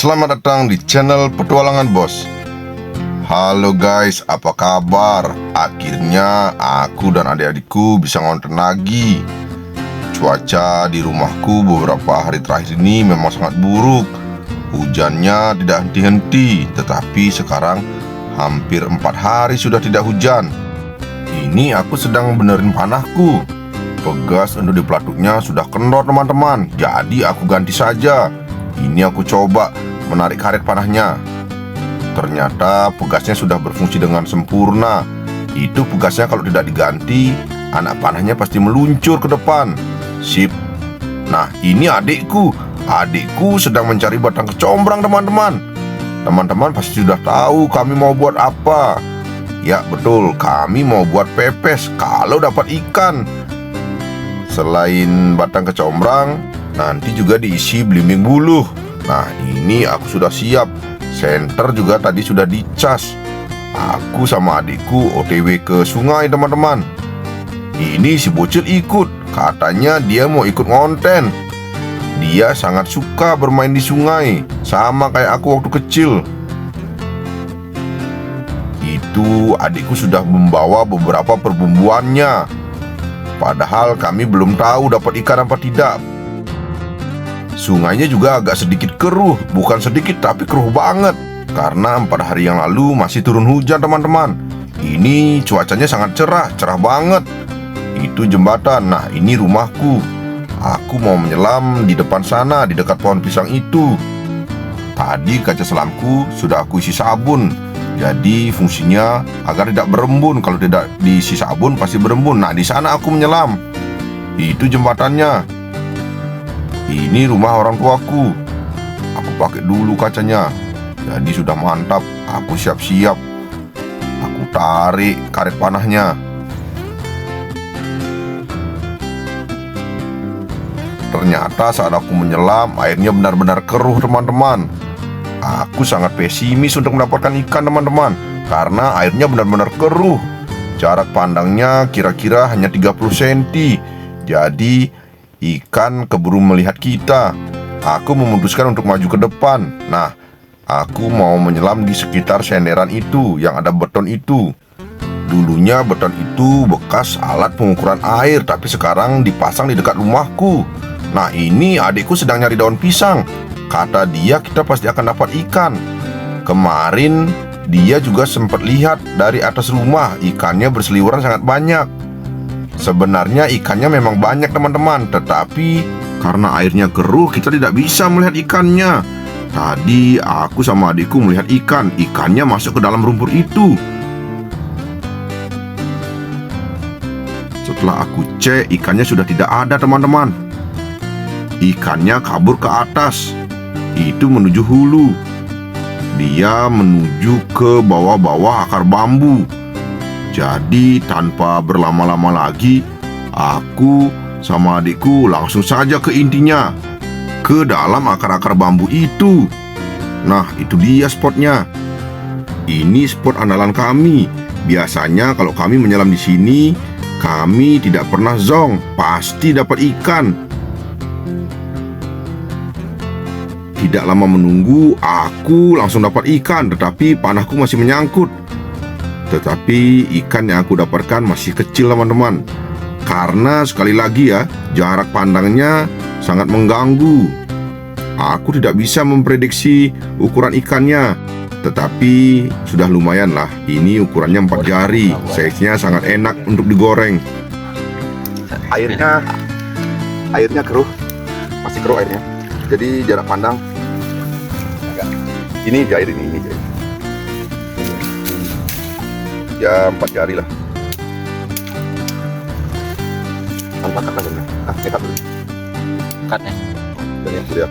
Selamat datang di channel Petualangan Bos. Halo guys, apa kabar? Akhirnya aku dan adik-adikku bisa ngonten lagi. Cuaca di rumahku beberapa hari terakhir ini memang sangat buruk. Hujannya tidak henti-henti, tetapi sekarang hampir 4 hari sudah tidak hujan. Ini aku sedang benerin panahku. Pegas untuk di pelatuknya sudah kendor teman-teman, jadi aku ganti saja. Ini aku coba menarik karet panahnya. Ternyata pegasnya sudah berfungsi dengan sempurna. Itu pegasnya kalau tidak diganti, anak panahnya pasti meluncur ke depan. Sip. Nah, ini adikku. Adikku sedang mencari batang kecombrang teman-teman. Teman-teman pasti sudah tahu kami mau buat apa. Ya betul, kami mau buat pepes kalau dapat ikan. Selain batang kecombrang, nanti juga diisi belimbing buluh. Nah, ini aku sudah siap. Senter juga tadi sudah dicas. Aku sama adikku OTW ke sungai teman-teman. Ini si bocil ikut. Katanya dia mau ikut ngonten. Dia sangat suka bermain di sungai, sama kayak aku waktu kecil. Itu adikku sudah membawa beberapa perbumbuannya. Padahal kami belum tahu dapat ikan apa tidak. Sungainya juga agak sedikit keruh. Bukan sedikit tapi keruh banget. Karena 4 hari yang lalu masih turun hujan teman-teman. Ini cuacanya sangat cerah, cerah banget. Itu jembatan. Nah, ini rumahku. Aku mau menyelam di depan sana, di dekat pohon pisang itu. Tadi kaca selamku sudah aku isi sabun. Jadi fungsinya agar tidak berembun. Kalau tidak diisi sabun pasti berembun. Nah, di sana aku menyelam. Itu jembatannya. Ini rumah orang tuaku. Aku pakai dulu kacanya. Jadi sudah mantap. Aku siap-siap. Aku tarik karet panahnya. Ternyata saat aku menyelam, airnya benar-benar keruh teman-teman. Aku sangat pesimis untuk mendapatkan ikan teman-teman, karena airnya benar-benar keruh. Jarak pandangnya kira-kira hanya 30 cm. Jadi ikan keburu melihat kita. Aku memutuskan untuk maju ke depan. Nah, aku mau menyelam di sekitar senderan itu yang ada beton itu. Dulunya beton itu bekas alat pengukuran air, tapi sekarang dipasang di dekat rumahku. Nah, ini adikku sedang nyari daun pisang. Kata dia kita pasti akan dapat ikan. Kemarin dia juga sempat lihat dari atas rumah ikannya berseliweran sangat banyak. Sebenarnya ikannya memang banyak teman-teman, tetapi karena airnya keruh kita tidak bisa melihat ikannya. Tadi aku sama adikku melihat ikannya masuk ke dalam lumpur itu. Setelah aku cek, ikannya sudah tidak ada teman-teman. Ikannya kabur ke atas. Itu menuju hulu. Dia menuju ke bawah-bawah akar bambu. Jadi tanpa berlama-lama lagi, aku sama adikku langsung saja ke intinya, ke dalam akar-akar bambu itu. Nah, itu dia spotnya. Ini spot andalan kami. Biasanya kalau kami menyelam di sini, kami tidak pernah zong, pasti dapat ikan. Tidak lama menunggu, aku langsung dapat ikan, tetapi panahku masih menyangkut. Tetapi ikan yang aku dapatkan masih kecil teman-teman. Karena sekali lagi ya, jarak pandangnya sangat mengganggu. Aku tidak bisa memprediksi ukuran ikannya. Tetapi sudah lumayan lah. Ini ukurannya 4 jari. Size-nya sangat enak untuk digoreng. Airnya keruh. Masih keruh airnya. Jadi jarak pandang ini jair ini jair. Ya 4 jari lah. Angkat aja. Angkat dulu. Angkatnya. Dan yang sudah.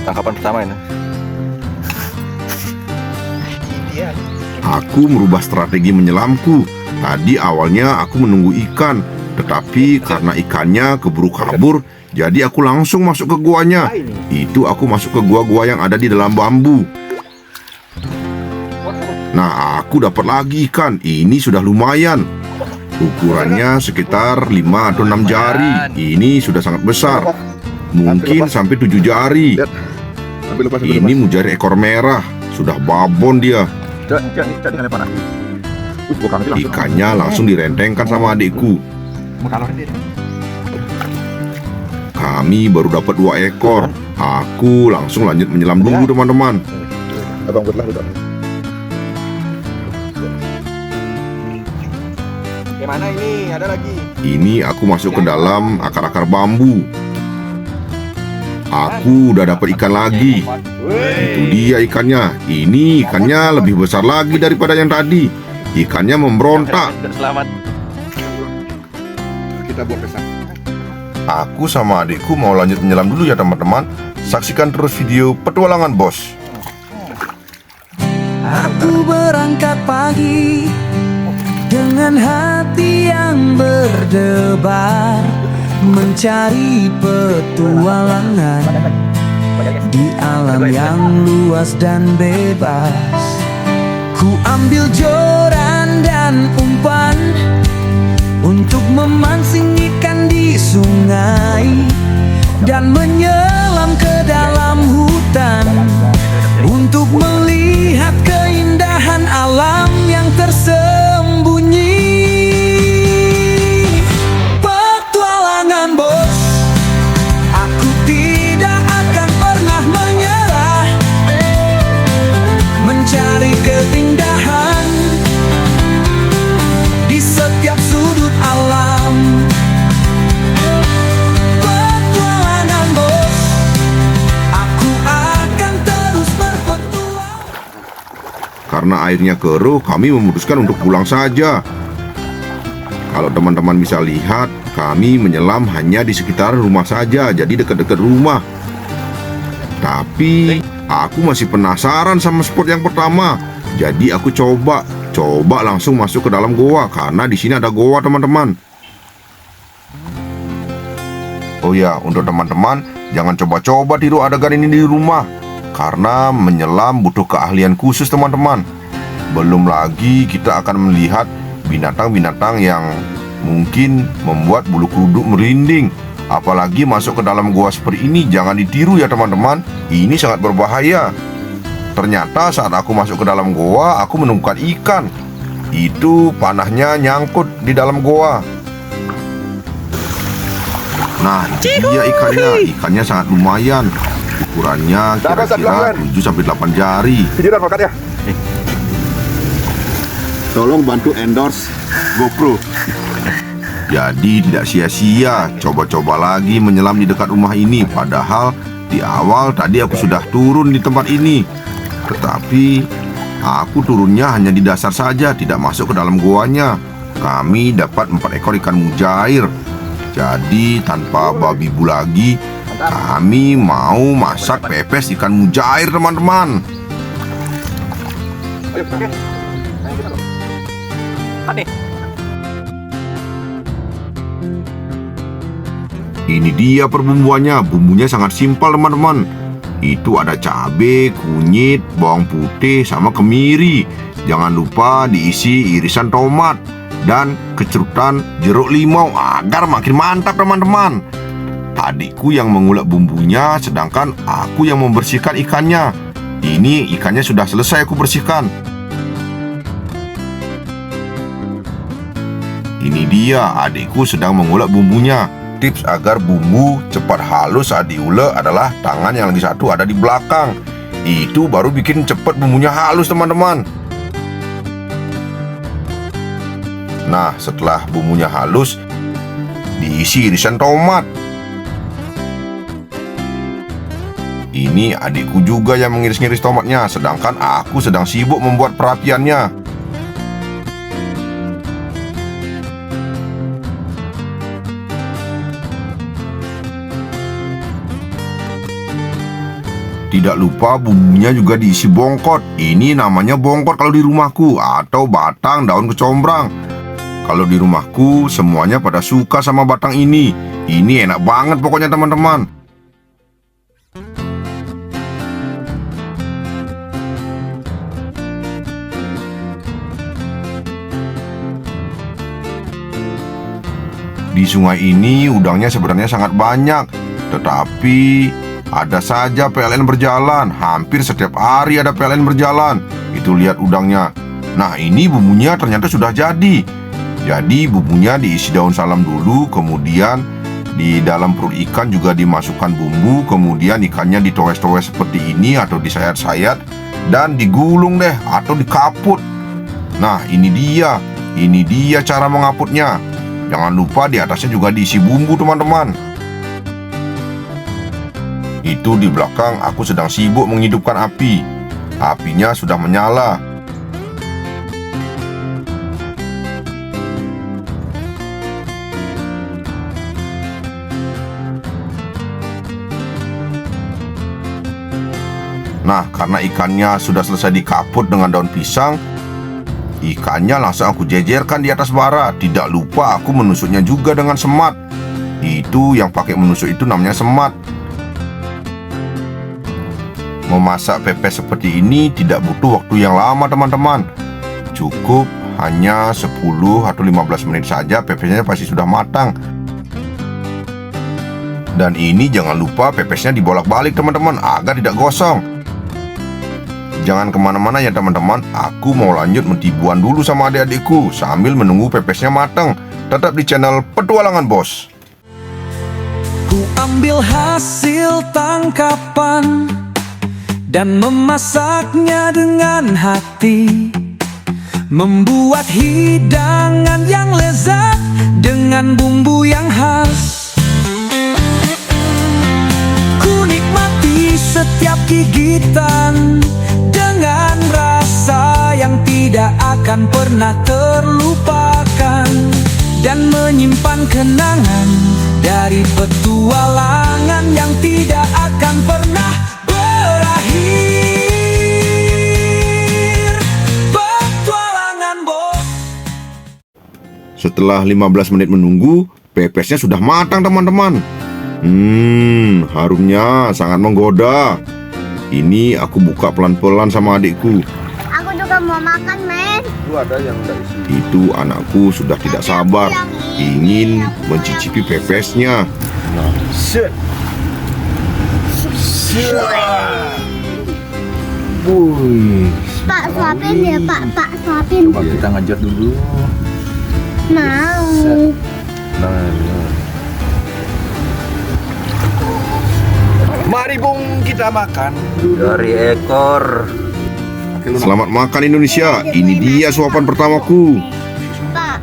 Tangkapan pertama ini. Aku merubah strategi menyelamku. Tadi awalnya aku menunggu ikan, tetapi karena ikannya keburu kabur, jadi aku langsung masuk ke guanya. Itu aku masuk ke gua-gua yang ada di dalam bambu. Nah, aku dapat lagi ikan. Ini sudah lumayan. Ukurannya sekitar 5 atau 6 jari. Ini sudah sangat besar. Mungkin sampai 7 jari. Lihat. Ambil lepas, ambil Ini lepas. mujari ekor merah. Sudah babon dia. Jangan lepas. Bukan nanti langsung. Ikannya langsung direntengkan sama adikku. Kami baru dapat 2 ekor. Aku langsung lanjut menyelam dulu teman-teman. Abang buatlah udah. Gimana ini? Ada lagi. Ini aku masuk ke dalam akar-akar bambu. Aku udah dapat ikan lagi. Itu dia ikannya. Ini ikannya lebih besar lagi daripada yang tadi. Ikannya memberontak. Selamat. Kita buat pesan. Aku sama adikku mau lanjut menyelam dulu ya teman-teman. Saksikan terus video petualangan bos. Aku berangkat pagi dengan hati yang berdebar, mencari petualangan di alam yang luas dan bebas. Ku ambil joran dan umpan untuk memancing ikan di sungai dan menyelam ke dalam hutan untuk melihat keindahan alam yang tersembunyi. Petualangan bos, aku tidak akan pernah menyerah, mencari keindahan di setiap sudut alam. Petualangan bos, aku akan terus berpetualang. Karena airnya keruh, kami memutuskan untuk pulang saja. Kalau teman-teman bisa lihat, kami menyelam hanya di sekitar rumah saja, jadi dekat-dekat rumah. Tapi aku masih penasaran sama spot yang pertama. Jadi aku coba langsung masuk ke dalam goa karena di sini ada goa teman-teman. Oh ya, untuk teman-teman jangan coba-coba tiru adegan ini di rumah karena menyelam butuh keahlian khusus teman-teman. Belum lagi kita akan melihat binatang-binatang yang mungkin membuat bulu kuduk merinding. Apalagi masuk ke dalam goa seperti ini, jangan ditiru ya teman-teman. Ini sangat berbahaya. Ternyata saat aku masuk ke dalam goa, aku menemukan ikan. Itu panahnya nyangkut di dalam goa. Nah, itu dia ikannya. Ikannya sangat lumayan. Ukurannya kira-kira 7-8 jari. Video dan makan ya. Tolong bantu endorse GoPro. Jadi tidak sia-sia coba-coba lagi menyelam di dekat rumah ini. Padahal di awal tadi aku sudah turun di tempat ini. Tetapi aku turunnya hanya di dasar saja, tidak masuk ke dalam goanya. Kami dapat 4 ekor ikan mujair. Jadi tanpa babi bu lagi, kami mau masak pepes ikan mujair teman-teman. Ayo, oke. Nih. Ini dia perbumbuannya. Bumbunya sangat simpel teman-teman. Itu ada cabai, kunyit, bawang putih, sama kemiri. Jangan lupa diisi irisan tomat dan kecurutan jeruk limau agar makin mantap teman-teman. Adikku yang mengulek bumbunya, sedangkan aku yang membersihkan ikannya. Ini ikannya sudah selesai aku bersihkan. Ini dia adikku sedang mengulek bumbunya. Tips agar bumbu cepat halus saat diulek adalah tangan yang lagi satu ada di belakang. Itu baru bikin cepat bumbunya halus teman-teman. Nah, setelah bumbunya halus, diisi irisan tomat. Ini adikku juga yang mengiris-ngiris tomatnya, sedangkan aku sedang sibuk membuat perapiannya. Tidak lupa bumbunya juga diisi bongkot. Ini namanya bongkot kalau di rumahku, atau batang daun kecombrang. Kalau di rumahku semuanya pada suka sama batang ini. Ini enak banget pokoknya teman-teman. Di sungai ini udangnya sebenarnya sangat banyak, tetapi ada saja PLN berjalan. Hampir setiap hari ada PLN berjalan. Itu lihat udangnya. Nah, ini bumbunya ternyata sudah jadi. Jadi bumbunya diisi daun salam dulu, kemudian di dalam perut ikan juga dimasukkan bumbu, kemudian ikannya ditowes-towes seperti ini atau disayat-sayat dan digulung deh atau dikaput. Nah, ini dia cara mengaputnya. Jangan lupa di atasnya juga diisi bumbu, teman-teman. Itu di belakang aku sedang sibuk menghidupkan api. Apinya sudah menyala. Nah, karena ikannya sudah selesai dikaput dengan daun pisang, ikannya langsung aku jejerkan di atas bara. Tidak lupa aku menusuknya juga dengan semat. Itu yang pakai menusuk itu namanya semat. Memasak pepes seperti ini tidak butuh waktu yang lama, teman-teman. Cukup hanya 10 atau 15 menit saja pepesnya pasti sudah matang. Dan ini jangan lupa pepesnya dibolak-balik, teman-teman, agar tidak gosong. Jangan kemana-mana ya teman-teman. Aku mau lanjut mentibuan dulu sama adik-adikku sambil menunggu pepesnya matang. Tetap di channel Petualangan Bos. Ku ambil hasil tangkapan dan memasaknya dengan hati, membuat hidangan yang lezat dengan bumbu yang khas. Ku nikmati setiap gigitan dengan rasa yang tidak akan pernah terlupakan, dan menyimpan kenangan dari petualangan yang tidak akan pernah berakhir. Petualangan Bos. Setelah 15 menit menunggu, pepesnya sudah matang, teman-teman. Harumnya sangat menggoda. Ini aku buka pelan-pelan sama adikku. Aku juga mau makan, men. Itu ada yang udah isi. Itu anakku sudah tidak sabar, ingin mencicipi pepesnya. Set. Pak, suapin ya, Pak, suapin. Coba kita ngajar dulu. Mau. Nah. Mari Bung, kita makan dari ekor. Selamat makan Indonesia. Ini dia suapan pertamaku. Pak,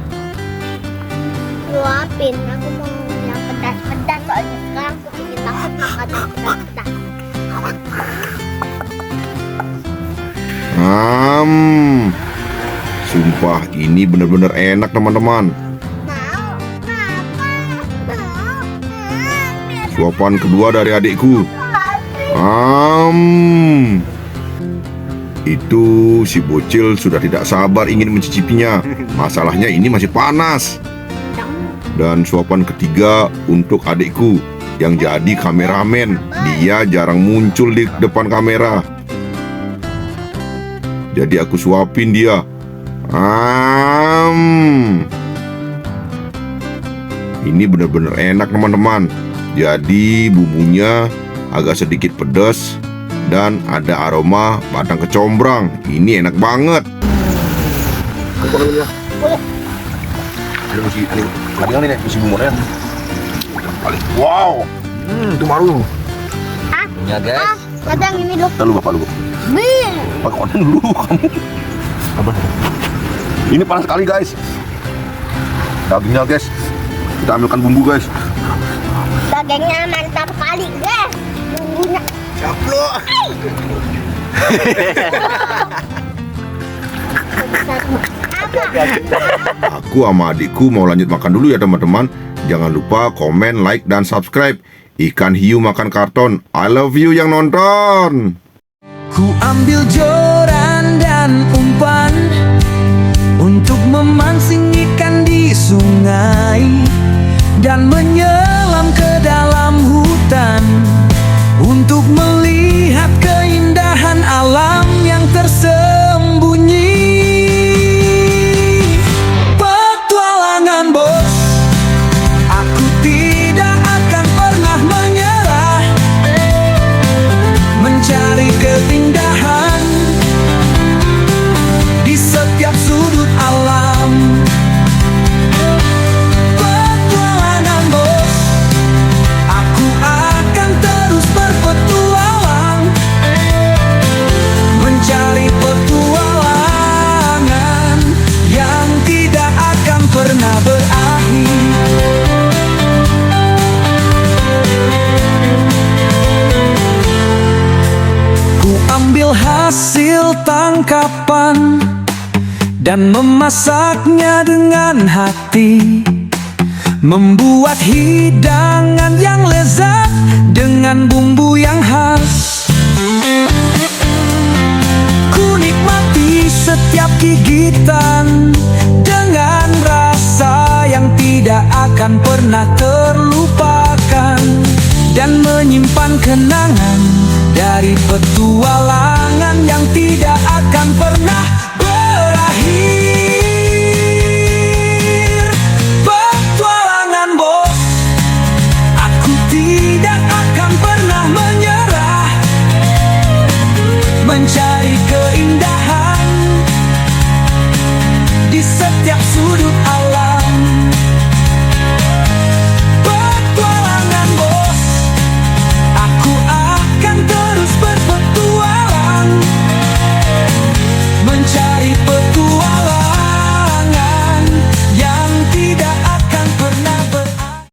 suapin. Aku mau yang pedas-pedas soalnya sekarang aku bikin takut makan yang pedas-pedas. Sumpah ini benar-benar enak, teman-teman. Mau. Suapan kedua dari adikku. Itu si bocil sudah tidak sabar ingin mencicipinya. Masalahnya ini masih panas. Dan suapan ketiga untuk adikku yang jadi kameramen. Dia jarang muncul di depan kamera. Jadi aku suapin dia. Ini benar-benar enak, teman-teman. Jadi bumbunya agak sedikit pedas dan ada aroma batang kecombrang. Ini enak banget. Ada isi ini nih, isi bumbunya. Wow. Itu maru. Ya guys. Ada yang ini loh. Lalu bapak dulu. Pakai konten dulu kamu. Apa? Ini panas sekali guys. Dagingnya guys. Kita ambilkan bumbu guys. Dagingnya mantap kali, guys. Bumbunya. Caplok. Aku sama adikku mau lanjut makan dulu ya teman-teman. Jangan lupa komen, like, dan subscribe. Ikan hiu makan karton. I love you yang nonton. Ku ambil joran dan umpan untuk memancing ikan di sungai dan menyelam ke dalam hutan untuk melihat keindahan alam yang tersembunyi. Petualangan Bos. hasil tangkapan dan memasaknya dengan hati, membuat hidangan yang lezat dengan bumbu yang khas. Ku nikmati setiap gigitan dengan